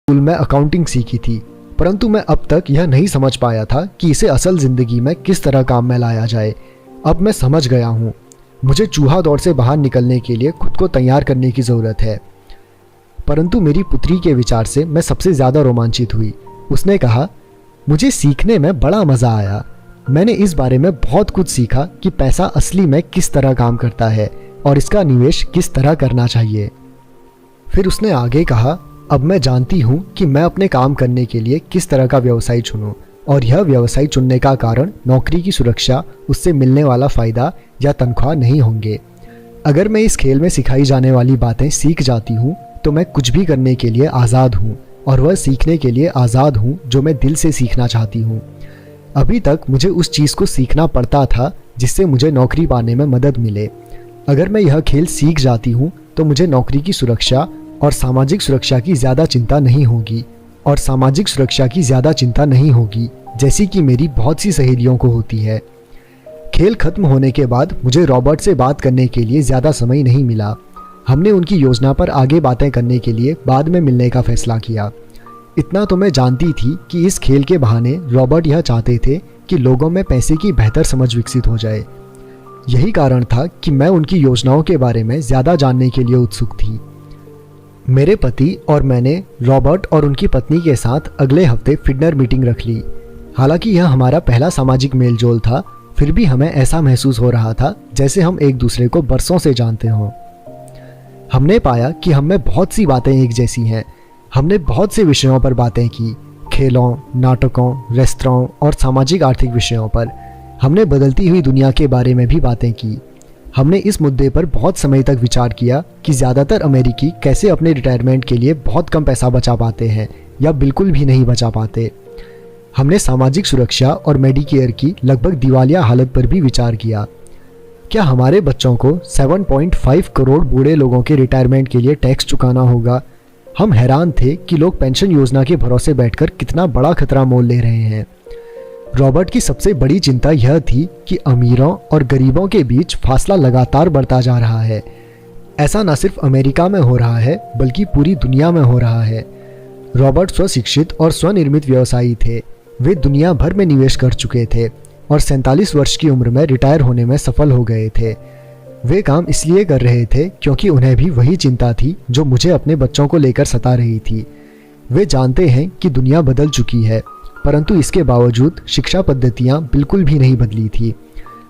School में accounting सीखी थी, परंतु मैं अब तक यह नहीं समझ पाया था कि इसे असल ज़िंदगी में किस तरह काम में लाया जाए। अब मैं समझ गया हूँ। मुझे चूहा दौड़ से बाहर निकलने के लिए खुद को तैयार करने की ज़रूरत है। परंतु मेरी पुत्री के विचार से मैं सबसे ज़्यादा रोमांचित हुई। उसने कहा, मुझे सीखने में बड़ा मज़ा आया। मैंने इस बारे में बहुत कुछ सीखा कि पैसा असली में किस तरह काम करता है और इसका निवेश किस तरह करना चाहिए। फिर उसने आगे कहा, अब मैं जानती हूँ कि मैं अपने काम करने के लिए किस तरह का व्यवसाय चुनूँ, और यह व्यवसाय चुनने का कारण नौकरी की सुरक्षा, उससे मिलने वाला फ़ायदा या तनख्वाह नहीं होंगे। अगर मैं इस खेल में सिखाई जाने वाली बातें सीख जाती हूँ तो मैं कुछ भी करने के लिए आज़ाद हूँ, और वह सीखने के लिए आज़ाद हूँ जो मैं दिल से सीखना चाहती हूँ। अभी तक मुझे उस चीज़ को सीखना पड़ता था जिससे मुझे नौकरी पाने में मदद मिले। अगर मैं यह खेल सीख जाती हूँ तो मुझे नौकरी की सुरक्षा और सामाजिक सुरक्षा की ज़्यादा चिंता नहीं होगी, जैसी कि मेरी बहुत सी सहेलियों को होती है। खेल खत्म होने के बाद मुझे रॉबर्ट से बात करने के लिए ज़्यादा समय नहीं मिला। हमने उनकी योजना पर आगे बातें करने के लिए बाद में मिलने का फैसला किया। इतना तो मैं जानती थी कि इस खेल के बहाने रॉबर्ट यह चाहते थे कि लोगों में पैसे की बेहतर समझ विकसित हो जाए। यही कारण था कि मैं उनकी योजनाओं के बारे में ज़्यादा जानने के लिए उत्सुक थी। मेरे पति और मैंने रॉबर्ट और उनकी पत्नी के साथ अगले हफ्ते फिडनर मीटिंग रख ली। हालांकि यह हमारा पहला सामाजिक मेलजोल था, फिर भी हमें ऐसा महसूस हो रहा था जैसे हम एक दूसरे को बरसों से जानते हों। हमने पाया कि हम में बहुत सी बातें एक जैसी हैं। हमने बहुत से विषयों पर बातें की, खेलों, नाटकों, रेस्तरां और सामाजिक आर्थिक विषयों पर। हमने बदलती हुई दुनिया के बारे में भी बातें की। हमने इस मुद्दे पर बहुत समय तक विचार किया कि ज़्यादातर अमेरिकी कैसे अपने रिटायरमेंट के लिए बहुत कम पैसा बचा पाते हैं या बिल्कुल भी नहीं बचा पाते। हमने सामाजिक सुरक्षा और मेडिकेयर की लगभग दिवालिया हालत पर भी विचार किया। क्या हमारे बच्चों को 7.5 करोड़ बूढ़े लोगों के रिटायरमेंट के लिए टैक्स चुकाना होगा? हम हैरान थे कि लोग पेंशन योजना के भरोसे बैठकर कितना बड़ा खतरा मोल ले रहे हैं। रॉबर्ट की सबसे बड़ी चिंता यह थी कि अमीरों और गरीबों के बीच फासला लगातार बढ़ता जा रहा है। ऐसा न सिर्फ अमेरिका में हो रहा है बल्कि पूरी दुनिया में हो रहा है। रॉबर्ट स्वशिक्षित और स्वनिर्मित व्यवसायी थे। वे दुनिया भर में निवेश कर चुके थे और 47 वर्ष की उम्र में रिटायर होने में सफल हो गए थे। वे काम इसलिए कर रहे थे क्योंकि उन्हें भी वही चिंता थी जो मुझे अपने बच्चों को लेकर सता रही थी। वे जानते हैं कि दुनिया बदल चुकी है, परंतु इसके बावजूद शिक्षा पद्धतियां बिल्कुल भी नहीं बदली थी।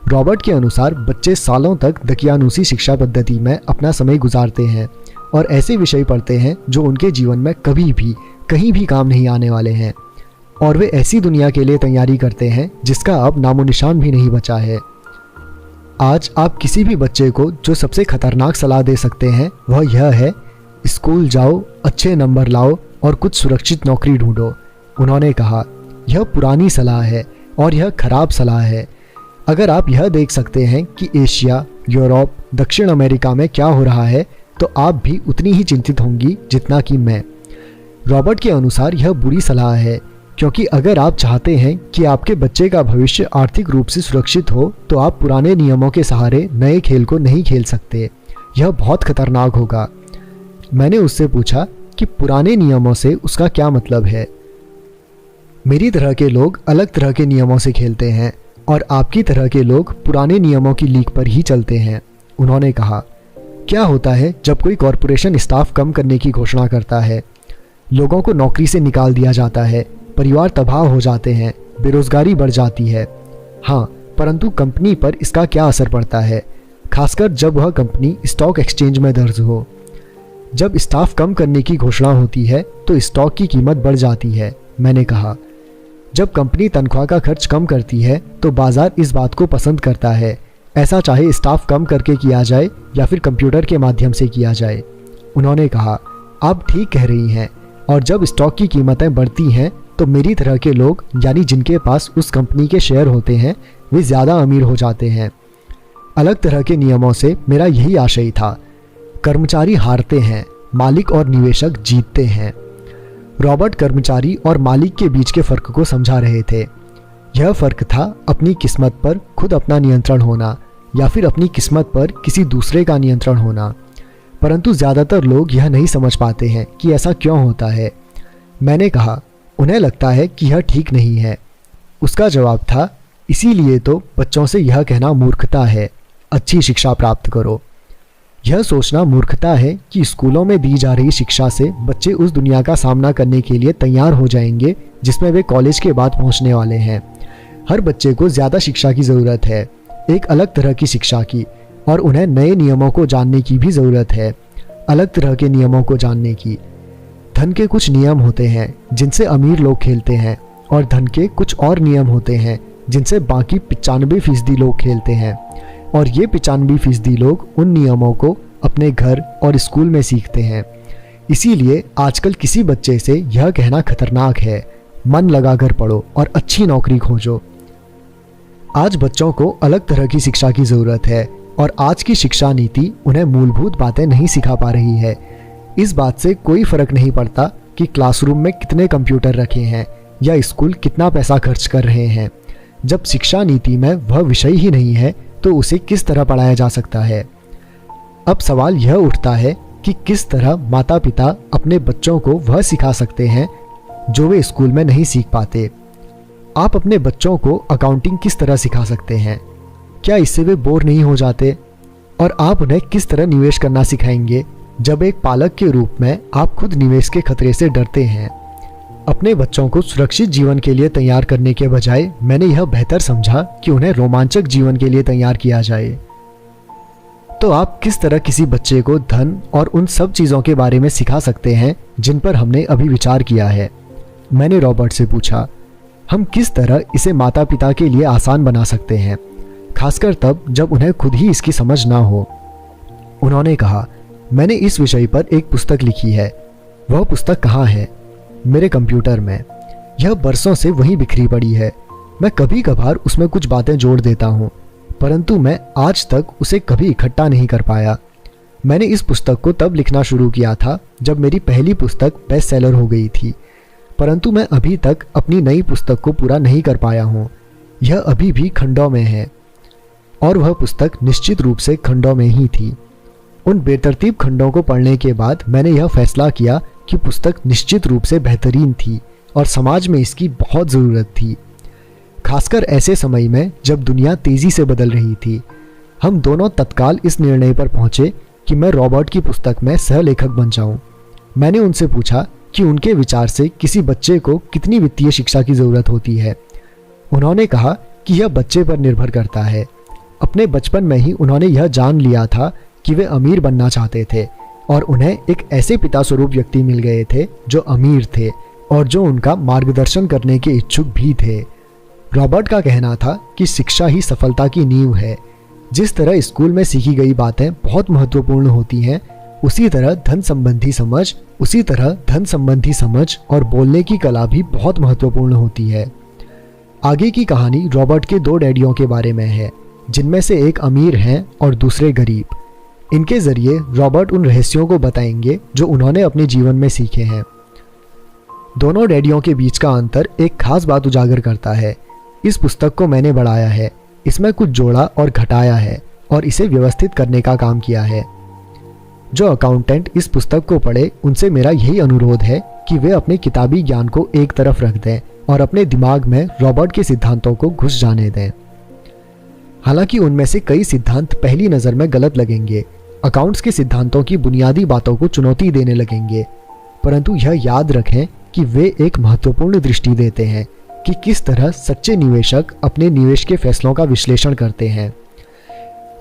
रॉबर्ट के अनुसार बच्चे सालों तक दकियानूसी शिक्षा पद्धति में अपना समय गुजारते हैं और ऐसे विषय पढ़ते हैं जो उनके जीवन में कभी भी कहीं भी काम नहीं आने वाले हैं, और वे ऐसी दुनिया के लिए तैयारी करते हैं जिसका अब नामो निशान भी नहीं बचा है। आज आप किसी भी बच्चे को जो सबसे खतरनाक सलाह दे सकते हैं वह यह है, स्कूल जाओ, अच्छे नंबर लाओ और कुछ सुरक्षित नौकरी ढूंढो। उन्होंने कहा, यह पुरानी सलाह है और यह खराब सलाह है। अगर आप यह देख सकते हैं कि एशिया, यूरोप, दक्षिण अमेरिका में क्या हो रहा है तो आप भी उतनी ही चिंतित होंगी जितना कि मैं। रॉबर्ट के अनुसार यह बुरी सलाह है, क्योंकि अगर आप चाहते हैं कि आपके बच्चे का भविष्य आर्थिक रूप से सुरक्षित हो तो आप पुराने नियमों के सहारे नए खेल को नहीं खेल सकते। यह बहुत खतरनाक होगा। मैंने उससे पूछा कि पुराने नियमों से उसका क्या मतलब है। मेरी तरह के लोग अलग तरह के नियमों से खेलते हैं और आपकी तरह के लोग पुराने नियमों की लीक पर ही चलते हैं। उन्होंने कहा, क्या होता है जब कोई कॉरपोरेशन स्टाफ कम करने की घोषणा करता है? लोगों को नौकरी से निकाल दिया जाता है, परिवार तबाह हो जाते हैं, बेरोजगारी बढ़ जाती है। हाँ, परंतु कंपनी पर इसका क्या असर पड़ता है, खासकर जब वह कंपनी स्टॉक एक्सचेंज में दर्ज हो। जब स्टाफ कम करने की घोषणा होती है तो स्टॉक की कीमत बढ़ जाती है। मैंने कहा, जब कंपनी तनख्वाह का खर्च कम करती है तो बाजार इस बात को पसंद करता है, ऐसा चाहे स्टाफ कम करके किया जाए या फिर कंप्यूटर के माध्यम से किया जाए। उन्होंने कहा, आप ठीक कह रही हैं, और जब स्टॉक की कीमतें बढ़ती हैं तो मेरी तरह के लोग, यानी जिनके पास उस कंपनी के शेयर होते हैं, वे ज़्यादा अमीर हो जाते हैं। अलग तरह के नियमों से मेरा यही आशय था। कर्मचारी हारते हैं, मालिक और निवेशक जीतते हैं। रॉबर्ट कर्मचारी और मालिक के बीच के फ़र्क को समझा रहे थे। यह फ़र्क था अपनी किस्मत पर खुद अपना नियंत्रण होना या फिर अपनी किस्मत पर किसी दूसरे का नियंत्रण होना। परंतु ज़्यादातर लोग यह नहीं समझ पाते हैं कि ऐसा क्यों होता है। मैंने कहा, उन्हें लगता है कि यह ठीक नहीं है। उसका जवाब था, इसीलिए तो बच्चों से यह कहना मूर्खता है, अच्छी शिक्षा प्राप्त करो। यह सोचना मूर्खता है कि स्कूलों में दी जा रही शिक्षा से बच्चे उस दुनिया का सामना करने के लिए तैयार हो जाएंगे जिसमें वे कॉलेज के बाद पहुंचने वाले हैं। हर बच्चे को ज़्यादा शिक्षा की ज़रूरत है, एक अलग तरह की शिक्षा की, और उन्हें नए नियमों को जानने की भी ज़रूरत है, अलग तरह के नियमों को जानने की। धन के कुछ नियम होते हैं जिनसे अमीर लोग खेलते हैं, और धन के कुछ और नियम होते हैं जिनसे बाकी 95% लोग खेलते हैं, और ये 95% लोग उन नियमों को अपने घर और स्कूल में सीखते हैं। इसीलिए आजकल किसी बच्चे से यह कहना खतरनाक है, मन लगाकर पढ़ो और अच्छी नौकरी खोजो। आज बच्चों को अलग तरह की शिक्षा की ज़रूरत है, और आज की शिक्षा नीति उन्हें मूलभूत बातें नहीं सिखा पा रही है। इस बात से कोई फ़र्क नहीं पड़ता कि क्लासरूम में कितने कंप्यूटर रखे हैं या स्कूल कितना पैसा खर्च कर रहे हैं। जब शिक्षा नीति में वह विषय ही नहीं है तो उसे किस तरह पढ़ाया जा सकता है। अब सवाल यह उठता है कि किस तरह माता पिता अपने बच्चों को वह सिखा सकते हैं जो वे स्कूल में नहीं सीख पाते। आप अपने बच्चों को अकाउंटिंग किस तरह सिखा सकते हैं? क्या इससे वे बोर नहीं हो जाते? और आप उन्हें किस तरह निवेश करना सिखाएंगे जब एक पालक के रूप में आप खुद निवेश के खतरे से डरते हैं? अपने बच्चों को सुरक्षित जीवन के लिए तैयार करने के बजाय मैंने यह बेहतर समझा कि उन्हें रोमांचक जीवन के लिए तैयार किया जाए। तो आप किस तरह किसी बच्चे को धन और उन सब चीज़ों के बारे में सिखा सकते हैं जिन पर हमने अभी विचार किया है? मैंने रॉबर्ट से पूछा। हम किस तरह इसे माता पिता के लिए आसान बना सकते हैं, खासकर तब जब उन्हें खुद ही इसकी समझ ना हो? उन्होंने कहा, मैंने इस विषय पर एक पुस्तक लिखी है। वह पुस्तक कहाँ है? मेरे कंप्यूटर में। यह बरसों से वहीं बिखरी पड़ी है। मैं कभी कभार उसमें कुछ बातें जोड़ देता हूँ, परंतु मैं आज तक उसे कभी इकट्ठा नहीं कर पाया। मैंने इस पुस्तक को तब लिखना शुरू किया था जब मेरी पहली पुस्तक बेस्ट सेलर हो गई थी, परंतु मैं अभी तक अपनी नई पुस्तक को पूरा नहीं कर पाया हूँ। यह अभी भी खंडों में है, और वह पुस्तक निश्चित रूप से खंडों में ही थी। उन बेतरतीब खंडों को पढ़ने के बाद मैंने यह फैसला किया कि पुस्तक निश्चित रूप से बेहतरीन थी और समाज में इसकी बहुत ज़रूरत थी, खासकर ऐसे समय में जब दुनिया तेज़ी से बदल रही थी। हम दोनों तत्काल इस निर्णय पर पहुंचे कि मैं रॉबर्ट की पुस्तक में सहलेखक बन जाऊं। मैंने उनसे पूछा कि उनके विचार से किसी बच्चे को कितनी वित्तीय शिक्षा की ज़रूरत होती है। उन्होंने कहा कि यह बच्चे पर निर्भर करता है। अपने बचपन में ही उन्होंने यह जान लिया था कि वे अमीर बनना चाहते थे, और उन्हें एक ऐसे पिता स्वरूप व्यक्ति मिल गए थे जो अमीर थे और जो उनका मार्गदर्शन करने के इच्छुक भी थे। रॉबर्ट का कहना था कि शिक्षा ही सफलता की नींव है। जिस तरह स्कूल में सीखी गई बातें बहुत महत्वपूर्ण होती हैं, उसी तरह धन संबंधी समझ और बोलने की कला भी बहुत महत्वपूर्ण होती है। आगे की कहानी रॉबर्ट के 2 डैडियों के बारे में है, जिनमें से एक अमीर हैं और दूसरे गरीब। इनके जरिए रॉबर्ट उन रहस्यों को बताएंगे जो उन्होंने अपने जीवन में सीखे हैं। दोनों डैडियों के बीच का अंतर एक खास बात उजागर करता है। इस पुस्तक को मैंने बढ़ाया है, इसमें कुछ जोड़ा और घटाया है, और इसे व्यवस्थित करने का काम किया है। जो अकाउंटेंट इस पुस्तक को पढ़े उनसे मेरा यही अनुरोध है कि वे अपने किताबी ज्ञान को एक तरफ रख दें और अपने दिमाग में रॉबर्ट के सिद्धांतों को घुस जाने दें। हालांकि उनमें से कई सिद्धांत पहली नज़र में गलत लगेंगे, अकाउंट्स के सिद्धांतों की बुनियादी बातों को चुनौती देने लगेंगे, परंतु यह याद रखें कि वे एक महत्वपूर्ण दृष्टि देते हैं कि किस तरह सच्चे निवेशक अपने निवेश के फैसलों का विश्लेषण करते हैं।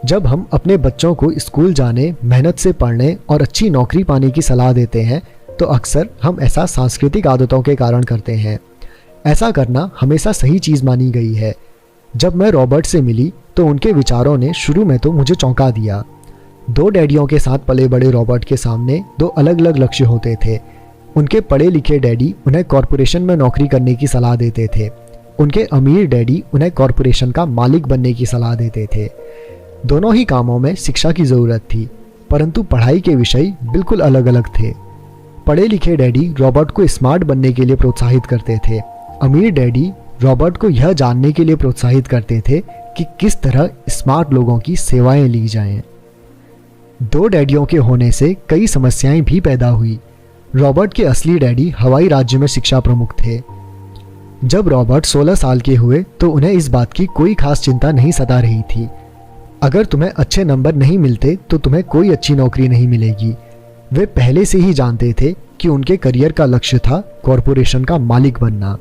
जब हम अपने बच्चों को स्कूल जाने, मेहनत से पढ़ने और अच्छी नौकरी पाने की सलाह देते हैं तो अक्सर हम ऐसा सांस्कृतिक आदतों के कारण करते हैं। ऐसा करना हमेशा सही चीज़ मानी गई है। जब मैं रॉबर्ट से मिली तो उनके विचारों ने शुरू में तो मुझे चौंका दिया। 2 डैडियों के साथ पले बड़े रॉबर्ट के सामने 2 अलग अलग लक्ष्य होते थे। उनके पढ़े लिखे डैडी उन्हें कॉरपोरेशन में नौकरी करने की सलाह देते थे। उनके अमीर डैडी उन्हें कॉरपोरेशन का मालिक बनने की सलाह देते थे। दोनों ही कामों में शिक्षा की ज़रूरत थी, परंतु पढ़ाई के विषय बिल्कुल अलग अलग थे। पढ़े लिखे डैडी रॉबर्ट को स्मार्ट बनने के लिए प्रोत्साहित करते थे। अमीर डैडी रॉबर्ट को यह जानने के लिए प्रोत्साहित करते थे कि किस तरह स्मार्ट लोगों की सेवाएं ली जाएं। 2 डैडियों के होने से कई समस्याएं भी पैदा हुई। रॉबर्ट के असली डैडी हवाई राज्य में शिक्षा प्रमुख थे। जब रॉबर्ट 16 साल के हुए तो उन्हें इस बात की कोई खास चिंता नहीं सता रही थी। अगर तुम्हें अच्छे नंबर नहीं मिलते तो तुम्हें कोई अच्छी नौकरी नहीं मिलेगी। वे पहले से ही जानते थे कि उनके करियर का लक्ष्य था कॉरपोरेशन का मालिक बनना,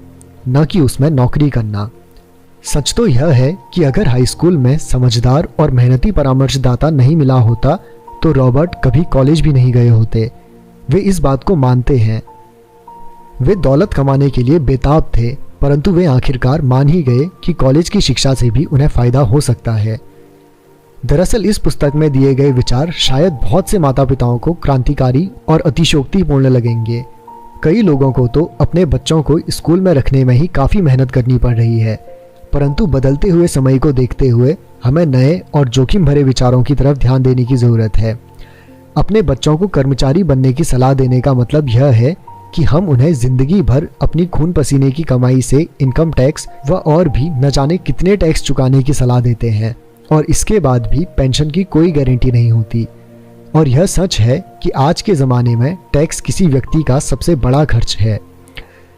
न कि उसमें नौकरी करना। सच तो यह है कि अगर हाई स्कूल में समझदार और मेहनती परामर्शदाता नहीं मिला होता तो रॉबर्ट कभी कॉलेज भी नहीं गए होते। वे इस बात को मानते हैं। वे दौलत कमाने के लिए बेताब थे, परंतु वे आखिरकार मान ही गए कि कॉलेज की शिक्षा से भी उन्हें फायदा हो सकता है। दरअसल इस पुस्तक में दिए गए विचार शायद बहुत से माता पिताओं को क्रांतिकारी और अतिशयोक्तिपूर्ण लगेंगे। कई लोगों को तो अपने बच्चों को स्कूल में रखने में ही काफ़ी मेहनत करनी पड़ रही है, परंतु बदलते हुए समय को देखते हुए हमें नए और जोखिम भरे विचारों की तरफ ध्यान देने की ज़रूरत है। अपने बच्चों को कर्मचारी बनने की सलाह देने का मतलब यह है कि हम उन्हें जिंदगी भर अपनी खून पसीने की कमाई से इनकम टैक्स व और भी न जाने कितने टैक्स चुकाने की सलाह देते हैं, और इसके बाद भी पेंशन की कोई गारंटी नहीं होती। और यह सच है कि आज के ज़माने में टैक्स किसी व्यक्ति का सबसे बड़ा खर्च है।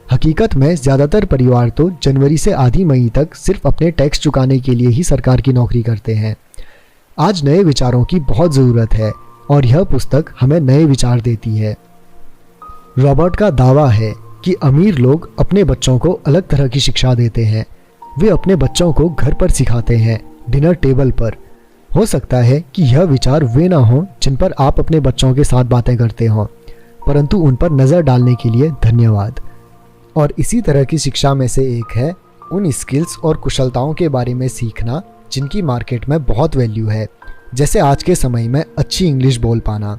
हकीकत में ज़्यादातर परिवार तो जनवरी से आधी मई तक सिर्फ अपने टैक्स चुकाने के लिए ही सरकार की नौकरी करते हैं। आज नए विचारों की बहुत ज़रूरत है और यह पुस्तक हमें नए विचार देती है। रॉबर्ट का दावा है कि अमीर लोग अपने बच्चों को अलग तरह की शिक्षा देते हैं। वे अपने बच्चों को घर पर सिखाते हैं, डिनर टेबल पर। हो सकता है कि यह विचार वे ना हों जिन पर आप अपने बच्चों के साथ बातें करते हों, परंतु उन पर नज़र डालने के लिए धन्यवाद। और इसी तरह की शिक्षा में से एक है उन स्किल्स और कुशलताओं के बारे में सीखना जिनकी मार्केट में बहुत वैल्यू है, जैसे आज के समय में अच्छी इंग्लिश बोल पाना।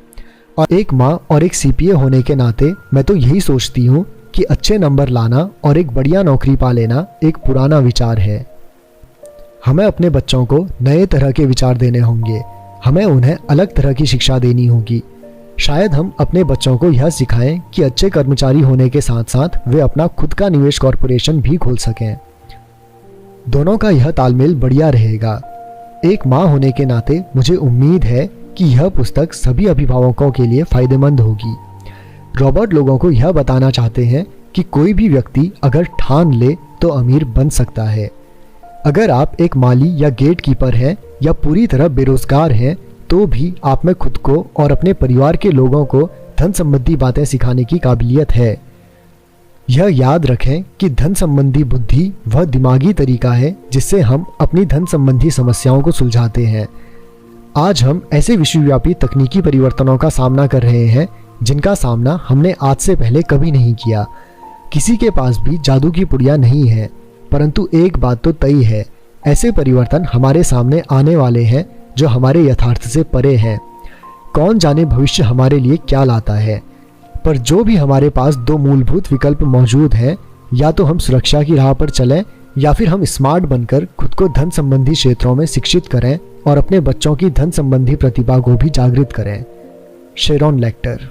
और एक माँ और एक सीपीए होने के नाते मैं तो यही सोचती हूँ कि अच्छे नंबर लाना और एक बढ़िया नौकरी पा लेना एक पुराना विचार है। हमें अपने बच्चों को नए तरह के विचार देने होंगे। हमें उन्हें अलग तरह की शिक्षा देनी होगी। शायद हम अपने बच्चों को यह सिखाएं कि अच्छे कर्मचारी होने के साथ साथ वे अपना खुद का निवेश कॉरपोरेशन भी खोल सकें। दोनों का यह तालमेल बढ़िया रहेगा। एक माँ होने के नाते मुझे उम्मीद है कि यह पुस्तक सभी अभिभावकों के लिए फायदेमंद होगी। रॉबर्ट लोगों को यह बताना चाहते हैं कि कोई भी व्यक्ति अगर ठान ले तो अमीर बन सकता है। अगर आप एक माली या गेट कीपर हैं या पूरी तरह बेरोजगार हैं तो भी आप में खुद को और अपने परिवार के लोगों को धन संबंधी बातें सिखाने की काबिलियत है। यह याद रखें कि धन संबंधी बुद्धि वह दिमागी तरीका है जिससे हम अपनी धन संबंधी समस्याओं को सुलझाते हैं। आज हम ऐसे विश्वव्यापी तकनीकी परिवर्तनों का सामना कर रहे हैं जिनका सामना हमने आज से पहले कभी नहीं किया। किसी के पास भी जादू की पुड़िया नहीं है, परंतु एक बात तो तय है, ऐसे परिवर्तन हमारे सामने आने वाले हैं जो हमारे यथार्थ से परे हैं। कौन जाने भविष्य हमारे लिए क्या लाता है, पर जो भी हमारे पास दो मूलभूत विकल्प मौजूद हैं, या तो हम सुरक्षा की राह पर चलें या फिर हम स्मार्ट बनकर खुद को धन संबंधी क्षेत्रों में शिक्षित करें और अपने बच्चों की धन संबंधी प्रतिभा को भी जागृत करें। Sharon lateral.